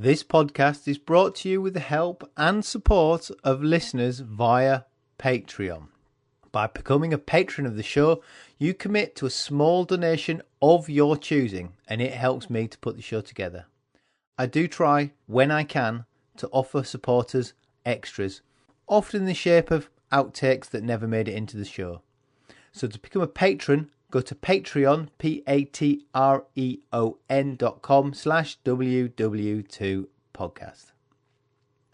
This podcast is brought to you with the help and support of listeners via Patreon. By becoming a patron of the show, you commit to a small donation of your choosing, and it helps me to put the show together. I do try, when I can, to offer supporters extras, often in the shape of outtakes that never made it into the show. So to become a patron, go to Patreon, patreon.com/WW2podcast.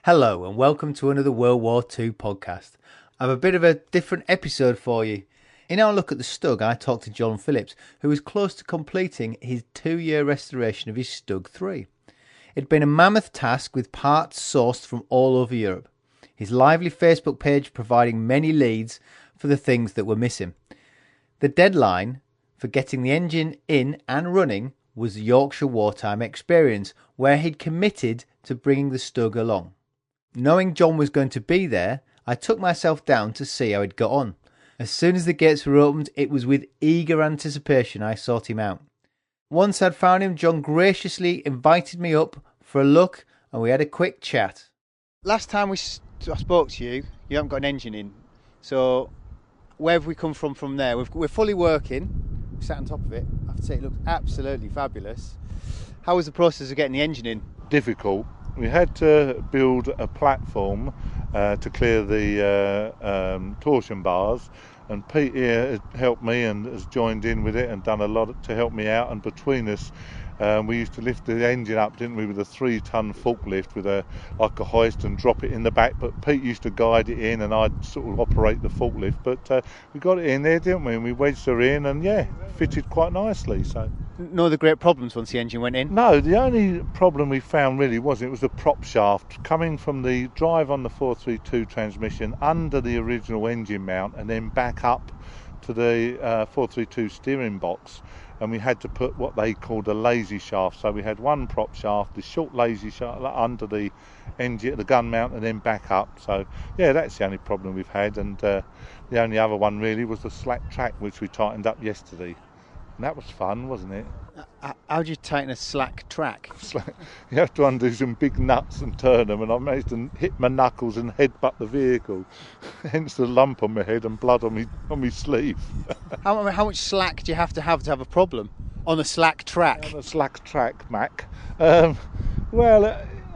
Hello and welcome to another World War II podcast. I have a bit of a different episode for you. In our look at the Stug, I talked to Jon Phillips, who is close to completing his 2-year restoration of his Stug III. It had been a mammoth task with parts sourced from all over Europe. His lively Facebook page providing many leads for the things that were missing. The deadline for getting the engine in and running was the Yorkshire Wartime Experience, where he'd committed to bringing the Stug along. Knowing Jon was going to be there, I took myself down to see how he'd got on. As soon as the gates were opened, it was with eager anticipation I sought him out. Once I'd found him, Jon graciously invited me up for a look and we had a quick chat. Last time I spoke to you, you haven't got an engine in. So where have we come from there? We're fully working. We sat on top of it. I have to say it looks absolutely fabulous. How was the process of getting the engine in? Difficult. We had to build a platform to clear the torsion bars, and Pete here has helped me and has joined in with it and done a lot to help me out, and between us we used to lift the engine up, didn't we, with a 3-ton forklift with a hoist and drop it in the back, but Pete used to guide it in and I'd sort of operate the forklift, but we got it in there, didn't we, and we wedged her in and fitted quite nicely. So no other great problems once the engine went in? No, the only problem we found really was the prop shaft coming from the drive on the 432 transmission under the original engine mount and then back up to the 432 steering box, and we had to put what they called a lazy shaft. So we had one prop shaft, the short lazy shaft under the engine, the gun mount, and then back up. So that's the only problem we've had, and the only other one really was the slack track, which we tightened up yesterday. And that was fun, wasn't it? How do you tighten a slack track? You have to undo some big nuts and turn them, and I managed to hit my knuckles and headbutt the vehicle. Hence the lump on my head and blood on my sleeve. How much slack do you have a problem on a slack track? On a slack track, Mac.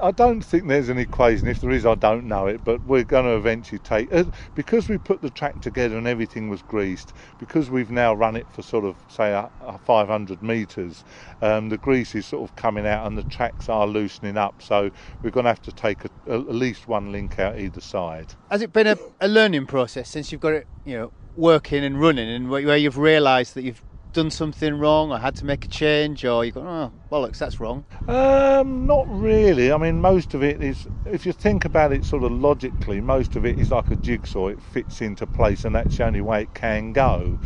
I don't think there's an equation. If there is, I don't know it, but we're going to eventually take because we put the track together and everything was greased, because we've now run it for sort of say 500 metres, the grease is sort of coming out and the tracks are loosening up, so we're going to have to take at least one link out either side. Has it been a learning process since you've got it working and running, and where you've realised that you've done something wrong or had to make a change, or you've gone, oh bollocks, that's wrong? Not really. I mean, most of it is, if you think about it sort of logically, most of it is like a jigsaw. It fits into place and that's the only way it can go.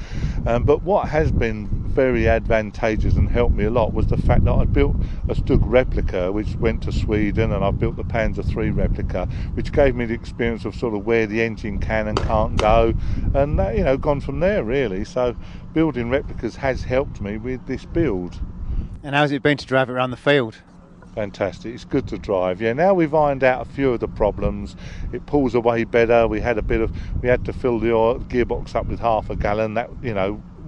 But what has been very advantageous and helped me a lot was the fact that I built a Stug replica which went to Sweden, and I built the Panzer III replica, which gave me the experience of sort of where the engine can and can't go, and that, gone from there really. So building replicas has helped me with this build. And how's it been to drive it around the field? Fantastic. It's good to drive. Now we've ironed out a few of the problems. It pulls away better. We had to fill the gearbox up with half a gallon. That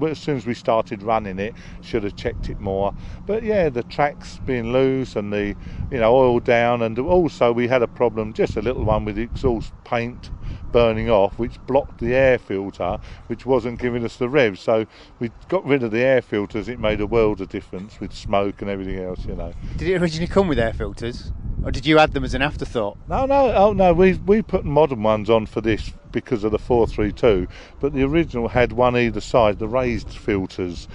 as soon as we started running it, should have checked it more. But the track's being loose and the oil down, and also we had a problem, just a little one, with the exhaust paint burning off, which blocked the air filter, which wasn't giving us the rev. So we got rid of the air filters. It made a world of difference with smoke and everything else. Did it originally come with air filters, or did you add them as an afterthought? No. We put modern ones on for this because of the 432, but the original had one either side, the raised filters,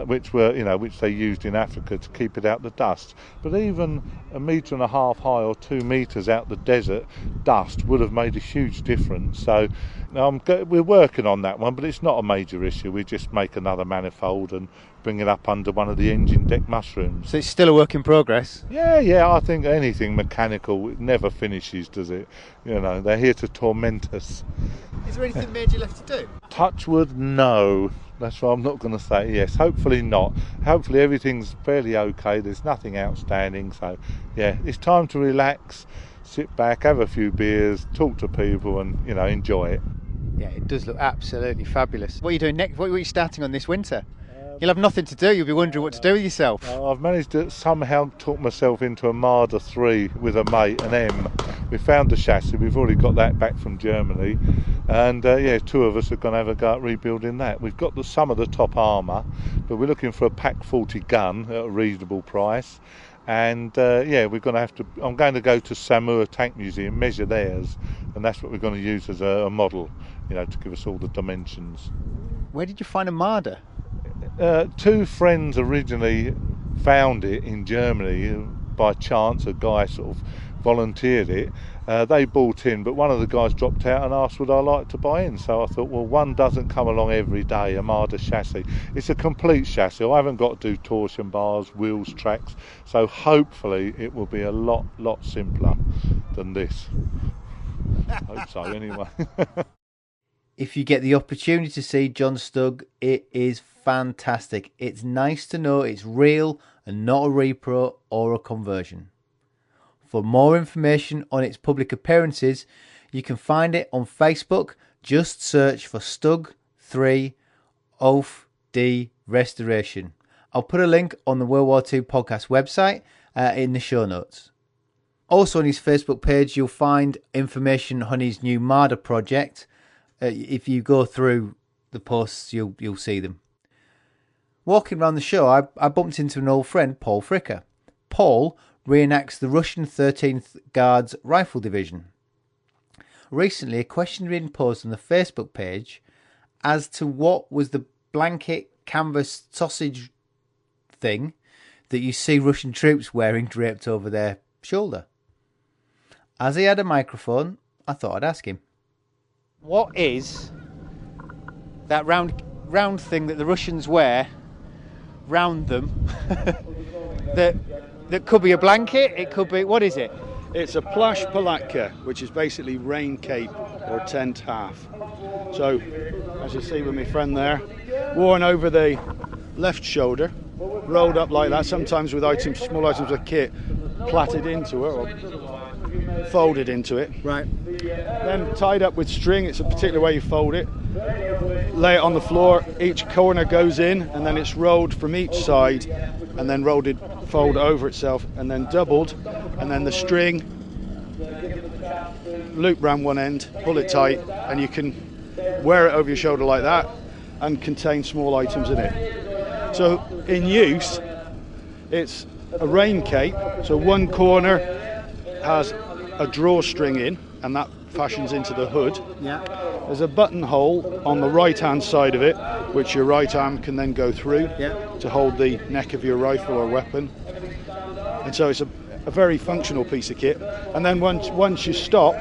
which they used in Africa to keep it out the dust. But even 1.5 metres high or 2 metres out the desert dust would have made a huge difference. So we're working on that one, but it's not a major issue. We just make another manifold and bring it up under one of the engine deck mushrooms. So it's still a work in progress? Yeah, I think anything mechanical, it never finishes, does it? They're here to torment us. Is there anything major left to do? Touch wood, no. That's why I'm not going to say yes. Hopefully not. Hopefully everything's fairly okay. There's nothing outstanding. So yeah, it's time to relax, sit back, have a few beers, talk to people, and enjoy it. Yeah, it does look absolutely fabulous. What are you doing next? What are you starting on this winter? You'll have nothing to do. You'll be wondering what to do with yourself. I've managed to somehow talk myself into a Marder III with a mate, an M. We found the chassis. We've already got that back from Germany, and yeah, two of us are going to have a go at rebuilding that. We've got some of the top armour, but we're looking for a Pack 40 gun at a reasonable price. And yeah, we're going to have to. I'm going to go to Samur Tank Museum, measure theirs, and that's what we're going to use as a model, to give us all the dimensions. Where did you find a Marder? Two friends originally found it in Germany by chance. A guy sort of volunteered it. They bought in, but one of the guys dropped out and asked would I like to buy in. So I thought, well, one doesn't come along every day, a Marder chassis. It's a complete chassis. I haven't got to do torsion bars, wheels, tracks. So hopefully it will be a lot simpler than this. I hope so anyway. If you get the opportunity to see Jon Stug, it is fantastic. It's nice to know it's real and not a repro or a conversion. For more information on its public appearances, you can find it on Facebook. Just search for Stug III Oath D Restoration. I'll put a link on the World War II podcast website in the show notes. Also on his Facebook page, you'll find information on his new Marder project. If you go through the posts, you'll see them. Walking around the show, I bumped into an old friend, Paul Fricker. Paul re-enacts the Russian 13th Guards Rifle Division. Recently, a question had been posed on the Facebook page as to what was the blanket canvas sausage thing that you see Russian troops wearing draped over their shoulder. As he had a microphone, I thought I'd ask him. What is that round thing that the Russians wear round them that could be a blanket? It could be, what is it? It's a Plasch Palatka, which is basically rain cape or tent half. So, as you see with my friend there, worn over the left shoulder, rolled up like that, sometimes with small items of kit plaited into it or folded into it. Right. Then tied up with string. It's a particular way you fold it. Lay it on the floor, each corner goes in, and then it's rolled from each side, and then fold over itself, and then doubled, and then the string loop round one end, pull it tight, and you can wear it over your shoulder like that and contain small items in it. So in use, it's a rain cape, so one corner has a drawstring in, and that fashions into the hood. Yeah. There's a buttonhole on the right hand side of it, which your right arm can then go through to hold the neck of your rifle or weapon. And so it's a very functional piece of kit. And then once you stop,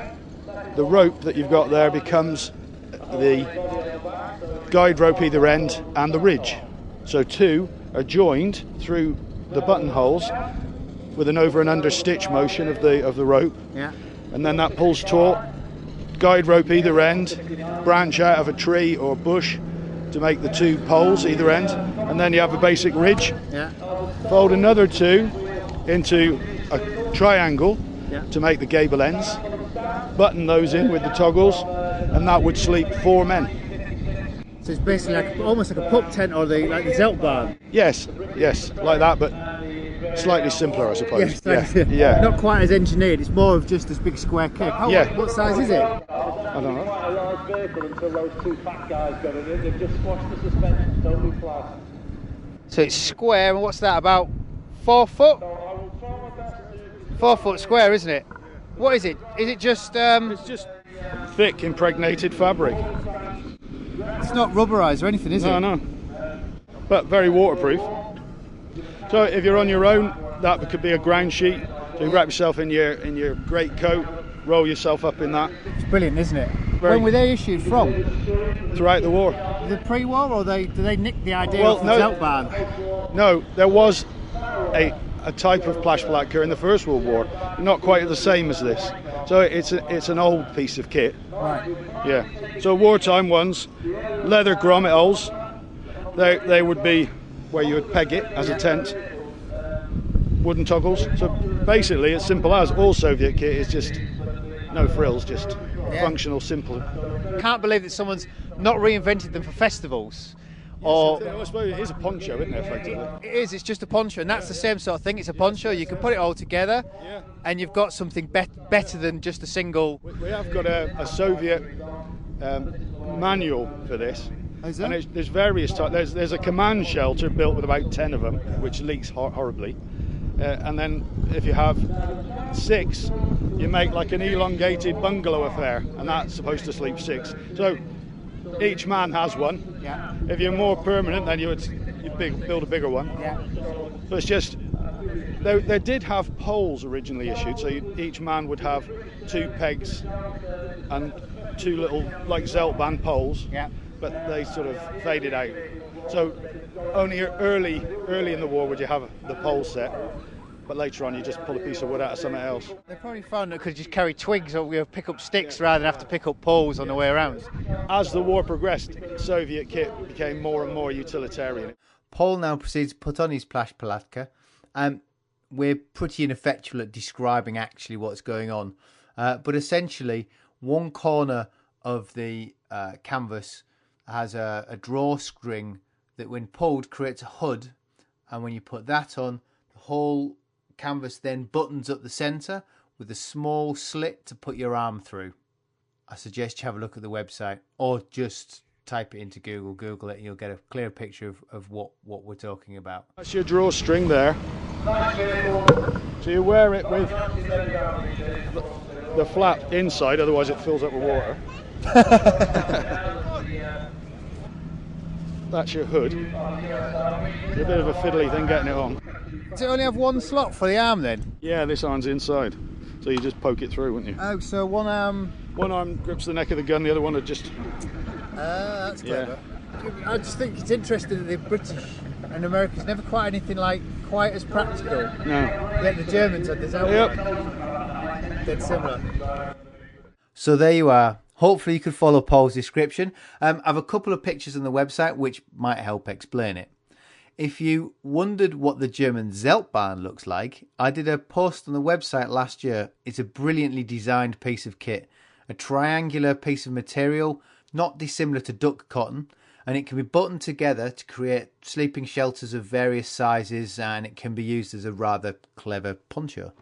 the rope that you've got there becomes the guide rope either end and the ridge. So two are joined through the buttonholes with an over and under stitch motion of the rope. Yeah. And then that pulls taut, guide rope either end, branch out of a tree or bush to make the two poles either end, and then you have a basic ridge. Yeah. Fold another two into a triangle to make the gable ends, button those in with the toggles, and that would sleep 4 men. So it's basically almost like a pup tent or the Zelt barn. Yes, like that, but slightly simpler, I suppose. Yeah. Not quite as engineered. It's more of just this big square cape. What size is it? I don't know. A large vehicle until those two fat guys got in it. They've just squashed the suspension. Don't be flat. So it's square, and what's that, about 4 foot? 4 foot square, isn't it? What is it? Is it just... It's just thick, impregnated fabric. It's not rubberised or anything, is it? No. But very waterproof. So if you're on your own, that could be a ground sheet. So you wrap yourself in your great coat, roll yourself up in that. It's brilliant, isn't it? When were they issued from? Throughout the war. The pre-war, or did they nick the idea of the Zelt barn? No, there was a type of Plasch Palatka in the First World War, not quite the same as this. So it's an old piece of kit. Right. Yeah. So wartime ones, leather grommets, They would be where you would peg it as a tent. Wooden toggles. So basically, it's simple as all Soviet kit is just no frills, just functional, simple. Can't believe that someone's not reinvented them for festivals. I suppose it is a poncho, isn't it, effectively? It is, it's just a poncho, and that's the same sort of thing. It's a poncho, you can put it all together, and you've got something better than just a single. We have got a Soviet manual for this. Is and there's various types. There's a command shelter built with about 10 of them, which leaks horribly. And then if you have 6, you make like an elongated bungalow affair, and that's supposed to sleep 6. So each man has one. Yeah. If you're more permanent, then you'd build a bigger one. Yeah. So it's just, they did have poles originally issued, so each man would have 2 pegs and 2 little like Zeltbahn poles. Yeah. But they sort of faded out. So only early in the war would you have the pole set, but later on you just pull a piece of wood out of something else. They probably found that could just carry twigs or pick up sticks rather than have to pick up poles on the way around. As the war progressed, Soviet kit became more and more utilitarian. Paul now proceeds to put on his Plasch Palatka. We're pretty ineffectual at describing actually what's going on, but essentially one corner of the canvas has a drawstring that when pulled creates a hood, and when you put that on, the whole canvas then buttons up the centre with a small slit to put your arm through. I suggest you have a look at the website, or just type it into Google it, and you'll get a clear picture of what we're talking about. That's your drawstring there. So you wear it with the flap inside, otherwise it fills up with water. That's your hood. It's a bit of a fiddly thing getting it on. Does it only have one slot for the arm then? Yeah, this arm's inside, so you just poke it through, wouldn't you? Oh, so one arm... One arm grips the neck of the gun, the other one would just... that's clever. Yeah. I just think it's interesting that the British and Americans never quite anything like quite as practical. No. Yet the Germans had this Yep. Dead similar. So there you are. Hopefully you could follow Paul's description. I have a couple of pictures on the website which might help explain it. If you wondered what the German Zeltbahn looks like, I did a post on the website last year. It's a brilliantly designed piece of kit. A triangular piece of material, not dissimilar to duck cotton, and it can be buttoned together to create sleeping shelters of various sizes, and it can be used as a rather clever poncho.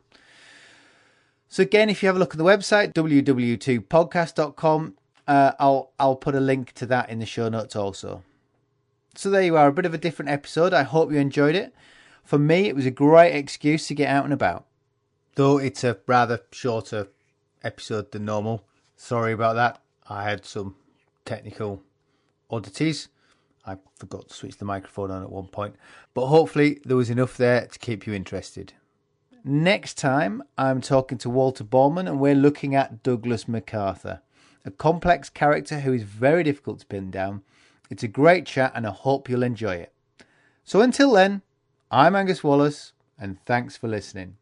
So again, if you have a look at the website, www.podcast.com, I'll put a link to that in the show notes also. So there you are, a bit of a different episode. I hope you enjoyed it. For me, it was a great excuse to get out and about. Though it's a rather shorter episode than normal. Sorry about that. I had some technical oddities. I forgot to switch the microphone on at one point. But hopefully there was enough there to keep you interested. Next time, I'm talking to Walter Ballman and we're looking at Douglas MacArthur, a complex character who is very difficult to pin down. It's a great chat and I hope you'll enjoy it. So until then, I'm Angus Wallace and thanks for listening.